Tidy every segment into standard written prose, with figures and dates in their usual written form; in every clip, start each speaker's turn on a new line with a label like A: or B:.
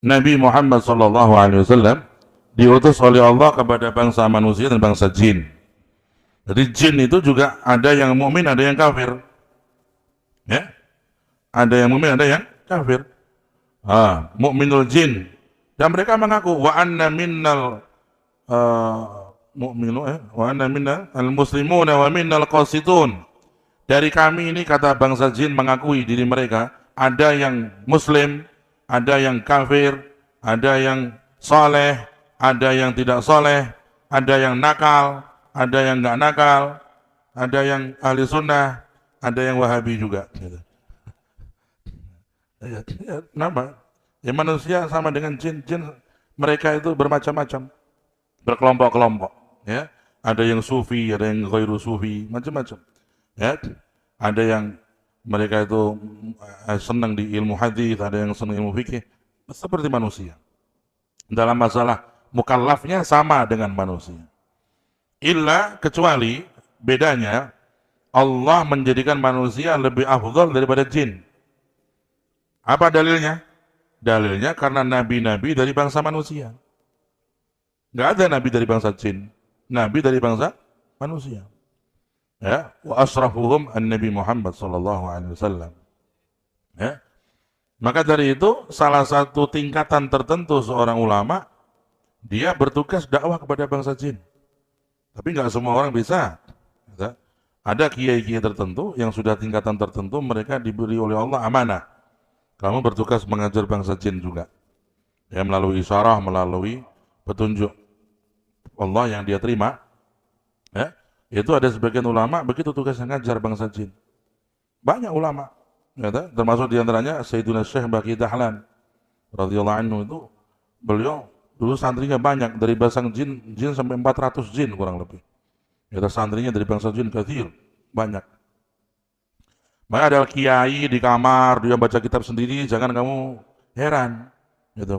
A: Nabi Muhammad SAW diutus oleh Allah kepada bangsa manusia dan bangsa jin. Jadi jin itu juga ada yang mukmin, ada yang kafir. Ya, ada yang mukmin, ada yang kafir. Mukminul jin, dan mereka mengaku wa anna minnal mu'minu wa anna minna al-muslimuna wa minnal qasitun. Dari kami ini, kata bangsa jin mengakui diri mereka, ada yang muslim, ada yang kafir, ada yang soleh, ada yang tidak soleh, ada yang nakal, ada yang nggak nakal, ada yang ahli sunnah, ada yang wahabi juga. Gitu. Kenapa? Ya manusia sama dengan jin, mereka itu bermacam-macam, berkelompok-kelompok. Ya, ada yang sufi, ada yang ghairu sufi, macam-macam. Ya, ada yang mereka itu senang di ilmu hadis, ada yang senang ilmu fikih, seperti manusia. Dalam masalah mukallafnya sama dengan manusia. Illa, kecuali bedanya Allah menjadikan manusia lebih afdal daripada jin. Apa dalilnya? Dalilnya karena nabi-nabi dari bangsa manusia. Nggak ada nabi dari bangsa jin, nabi dari bangsa manusia. Ya, wa asrafuhum an-nabi Muhammad sallallahu alaihi wasallam. Ya. Maka dari itu salah satu tingkatan tertentu seorang ulama, dia bertugas dakwah kepada bangsa jin. Tapi nggak semua orang bisa. Ya. Ada kiai-kiai tertentu yang sudah tingkatan tertentu, mereka diberi oleh Allah amanah. Kamu bertugas mengajar bangsa jin juga. Ya, melalui isyarah, melalui petunjuk Allah yang dia terima. Ya. Itu ada sebagian ulama begitu tugasnya ngajar bangsa jin. Banyak ulama, ya, termasuk diantaranya Sayyiduna Syekh Baqi Dahlan radhiyallahu anhu. Itu beliau dulu santrinya banyak, dari bangsa jin sampai 400 jin kurang lebih. Ya, santrinya dari bangsa jin kathir, banyak. Maka ada kiai di kamar dia baca kitab sendiri, jangan kamu heran. Gitu,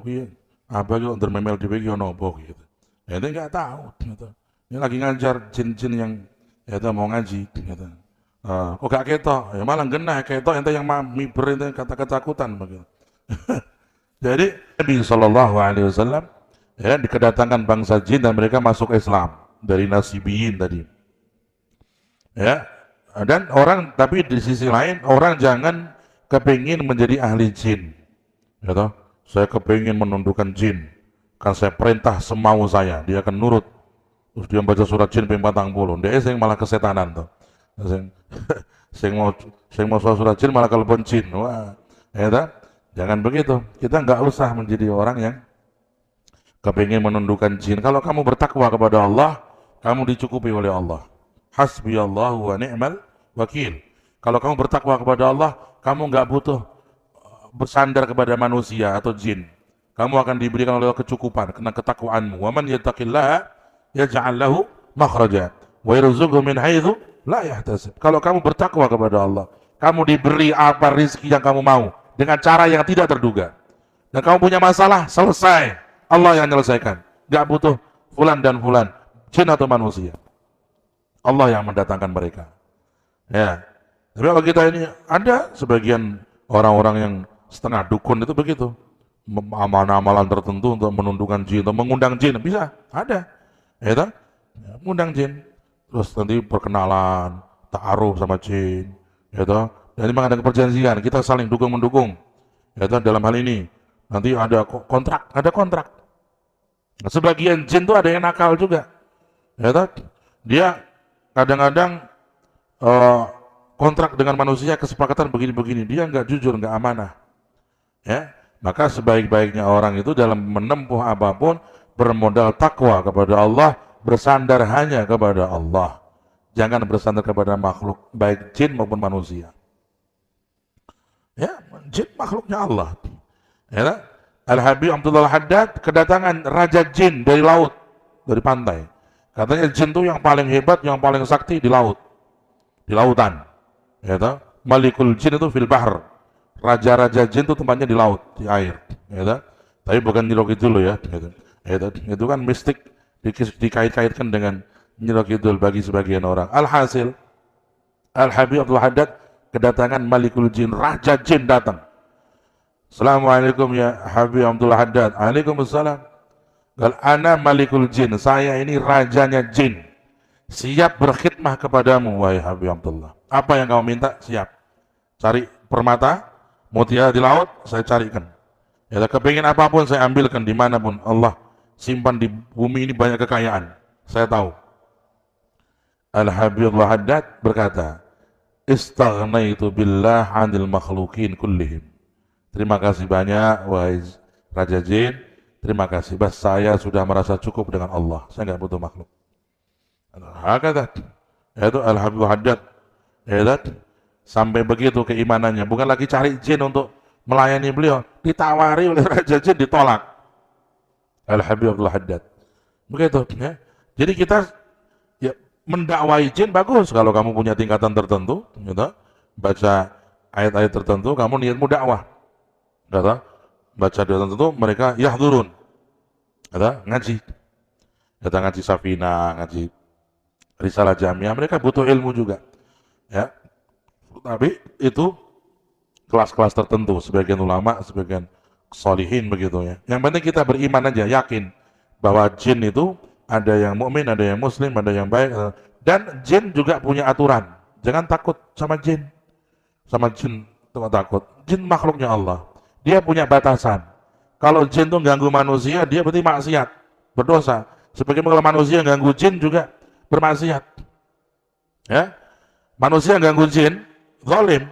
A: apa gitu dermemel dhewe iki ono apa gitu. Ya, itu enggak tahu gitu. Ini lagi ngajar jin-jin yang ya mau ngaji gitu. Kok gak ketok? Ya malah genah ketok, ente yang miber, ente kata-ketakutan begitu. Jadi Nabi Shallallahu Alaihi Wasallam ya dikedatangkan bangsa jin dan mereka masuk Islam dari nasibiyin tadi. Ya, dan orang, tapi di sisi lain orang jangan kepingin menjadi ahli jin. Gitu. Saya kepingin menundukkan jin, kan saya perintah semau saya, dia akan nurut. Terus dia baca surat jin ping 40. Dia sing malah kesetanan tuh. Sing mau surat jin malah kelepon jin. Wah, ya tak? Jangan begitu. Kita nggak usah menjadi orang yang kepingin menundukkan jin. Kalau kamu bertakwa kepada Allah, kamu dicukupi oleh Allah. Hasbiyallahu wa ni'mal wakil. Kalau kamu bertakwa kepada Allah, kamu nggak butuh bersandar kepada manusia atau jin. Kamu akan diberikan oleh kecukupan karena ketakwaanmu. Wa man yattaqillaha yaj'al lahu makhraja wa yarzuqhu min haitsu la yahtasib. Kalau kamu bertakwa kepada Allah, kamu diberi apa rezeki yang kamu mau dengan cara yang tidak terduga. Dan kamu punya masalah, selesai. Allah yang menyelesaikan. Enggak butuh fulan dan fulan, jin atau manusia. Allah yang mendatangkan mereka. Ya. Tapi kalau kita ini ada sebagian orang-orang yang setengah dukun itu begitu. Amalan-amalan tertentu untuk menundukkan jin atau mengundang jin, bisa, ada. Ya, mengundang jin, terus nanti perkenalan, ta'aruf sama jin, ya, dan memang ada perjanjian, kita saling dukung-mendukung, ya, dalam hal ini. Nanti ada kontrak, Nah, sebagian jin itu ada yang nakal juga, ya, dia kadang-kadang kontrak dengan manusia, kesepakatan begini-begini, dia nggak jujur, nggak amanah, ya. Maka sebaik-baiknya orang itu dalam menempuh apapun bermodal takwa kepada Allah, bersandar hanya kepada Allah. Jangan bersandar kepada makhluk, baik jin maupun manusia. Ya, jin makhluknya Allah. Ya, Al-Habib Abdullah Al-Haddad kedatangan raja jin dari laut, dari pantai. Katanya jin itu yang paling hebat, yang paling sakti di laut, di lautan. Ya, Malikul jin itu fil bahr. Raja-raja jin itu tempatnya di laut, di air. Ya, tapi bukan Nyi Kidul ya. Itu kan mistik, dikait-kaitkan dengan Nyi Kidul bagi sebagian orang. Alhasil, Al-Habib Abdul Haddad kedatangan Malikul Jin, raja jin datang. Assalamualaikum ya Habib Abdullah Haddad. Waalaikumsalam. Qal ana malikul jin, saya ini rajanya jin. Siap berkhidmah kepadamu wahai Habib Abdullah. Apa yang kamu minta? Siap. Cari permata, mutiara di laut, saya carikan. Ya, kepingin apapun saya ambilkan dimanapun. Allah simpan di bumi ini banyak kekayaan. Saya tahu. Al-Habib Abdullah Haddad berkata, istaghnaitu billah 'anil makhlukin kullihim. Terima kasih banyak wahai Raja Jin. Terima kasih. Bas saya sudah merasa cukup dengan Allah. Saya nggak butuh makhluk. Hakata. Itu Al-Habib Haddad. Sampai begitu keimanannya. Bukan lagi cari jin untuk melayani beliau. Ditawari oleh Raja Jin, ditolak. Al-Habib Abdullah Haddad. Begitu. Ya. Jadi kita ya, mendakwai jin bagus kalau kamu punya tingkatan tertentu. Gitu. Baca ayat-ayat tertentu, kamu niatmu dakwah. Gitu. Baca ayat tertentu, mereka yahdurun. Gitu. Ngaji. Gitu, ngaji Safina, ngaji Risalah Jamiah, mereka butuh ilmu juga. Ya. Tapi itu kelas-kelas tertentu, sebagian ulama, sebagian solihin begitu ya. Yang penting kita beriman aja, yakin bahwa jin itu ada yang mukmin, ada yang muslim, ada yang baik, dan jin juga punya aturan. Jangan takut sama jin. Sama jin jangan takut. Jin makhluknya Allah. Dia punya batasan. Kalau jin itu ganggu manusia, dia berarti maksiat, berdosa. Sebagaimana kalau manusia ganggu jin juga bermaksiat. Ya. Manusia ganggu jin, zalim.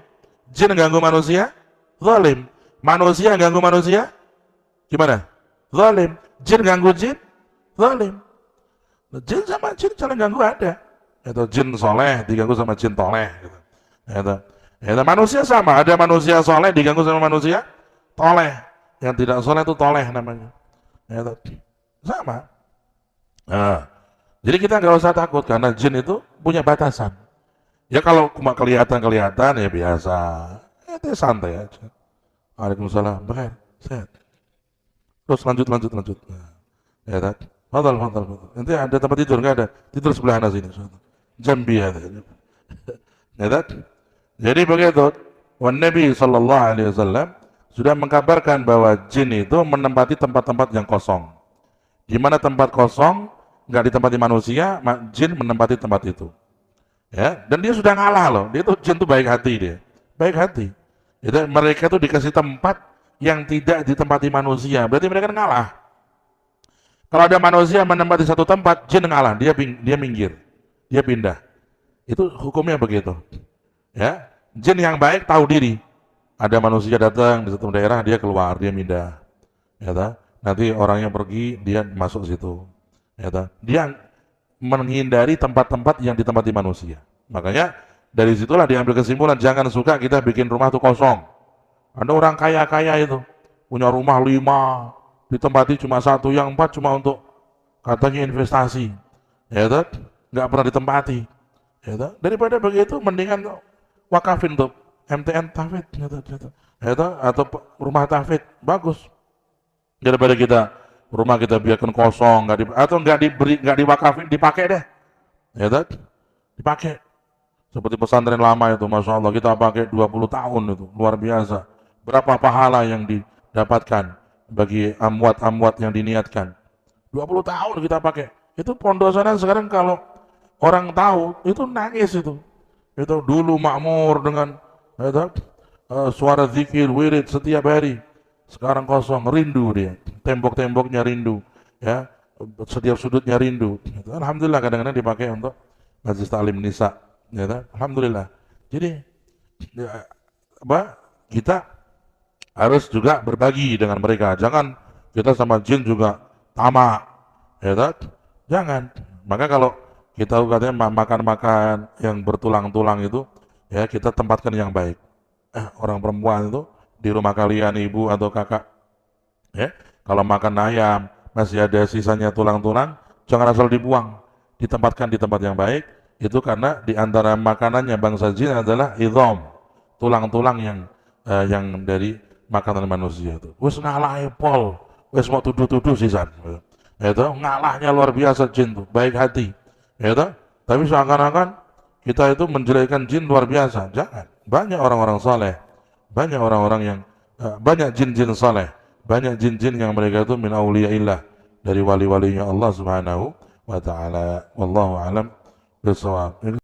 A: Jin ganggu manusia, zalim. Manusia ganggu manusia, gimana? Zalim. Jin ganggu jin, zalim. Jin sama jin saling ganggu ada. Itu jin soleh diganggu sama jin toleh. Gitu. Itu manusia sama. Ada manusia soleh diganggu sama manusia toleh. Yang tidak soleh itu toleh namanya. Itu sama. Nah, jadi kita nggak usah takut karena jin itu punya batasan. Ya kalau cuma kelihatan ya biasa. Itu santai aja. Waalaikumsalam. Baik, sehat. Terus lanjut. Nah, ya kan? Fadal. Nanti ada tempat tidur nggak ada? Tidur sebelah sana sini. Jambi ada. Ya kan? Jadi begitu. Wan Nabi sallallahu alaihi wasallam sudah mengkabarkan bahwa jin itu menempati tempat-tempat yang kosong. Di mana tempat kosong nggak ditempati manusia, jin menempati tempat itu. Ya, dan dia sudah ngalah loh. Dia tuh jin tuh baik hati dia. Baik hati. Jadi mereka tuh dikasih tempat yang tidak ditempati manusia. Berarti mereka ngalah. Kalau ada manusia menempati satu tempat, jin ngalah, dia minggir. Dia pindah. Itu hukumnya begitu. Ya, jin yang baik tahu diri. Ada manusia datang di satu daerah, dia keluar, dia pindah. Ya, nanti orangnya pergi, dia masuk situ. Ya, dia menghindari tempat-tempat yang ditempati manusia. Makanya dari situlah diambil kesimpulan, jangan suka kita bikin rumah itu kosong. Ada orang kaya-kaya itu punya rumah 5, ditempati cuma 1, yang 4 cuma untuk katanya investasi. Ya, nggak pernah ditempati. Ya, daripada begitu mendingan wakafin tuh MTN tahfidz, atau rumah tahfidz, bagus. Daripada kita rumah kita biarkan kosong, nggak diwakafin, dipakai deh, ya kan? Dipakai. Seperti pesantren lama itu, masya Allah kita pakai 20 tahun itu, luar biasa. Berapa pahala yang didapatkan bagi amwat yang diniatkan? 20 tahun kita pakai. Itu pondok sana sekarang kalau orang tahu itu nangis itu. Itu dulu makmur dengan suara zikir, wirid setiap hari. Sekarang kosong, rindu dia. Tembok-temboknya rindu, ya. Setiap sudutnya rindu. Alhamdulillah kadang-kadang dipakai untuk majelis taklim nisa, ya. Alhamdulillah. Jadi ya, kita harus juga berbagi dengan mereka. Jangan kita sama jin juga tamak, ya. Jangan. Maka kalau kita katanya makan-makan yang bertulang-tulang itu, ya kita tempatkan yang baik. Orang perempuan itu di rumah kalian, ibu atau kakak, ya kalau makan ayam masih ada sisanya tulang-tulang, jangan asal dibuang, ditempatkan di tempat yang baik. Itu karena di antara makanannya bangsa jin adalah idham, tulang-tulang yang dari makanan manusia itu. Wes ngalah pol, wes mau tuduh-tuduh sisan, itu ngalahnya luar biasa jin tuh, baik hati, ya. Tapi seakan-akan kita itu menjelekkan jin luar biasa. Jangan. Banyak orang-orang saleh, banyak orang-orang yang banyak jin-jin saleh, banyak jin-jin yang mereka itu min auliyaillah, dari wali-walinya Allah Subhanahu wa taala. Wallahu alam bisawab.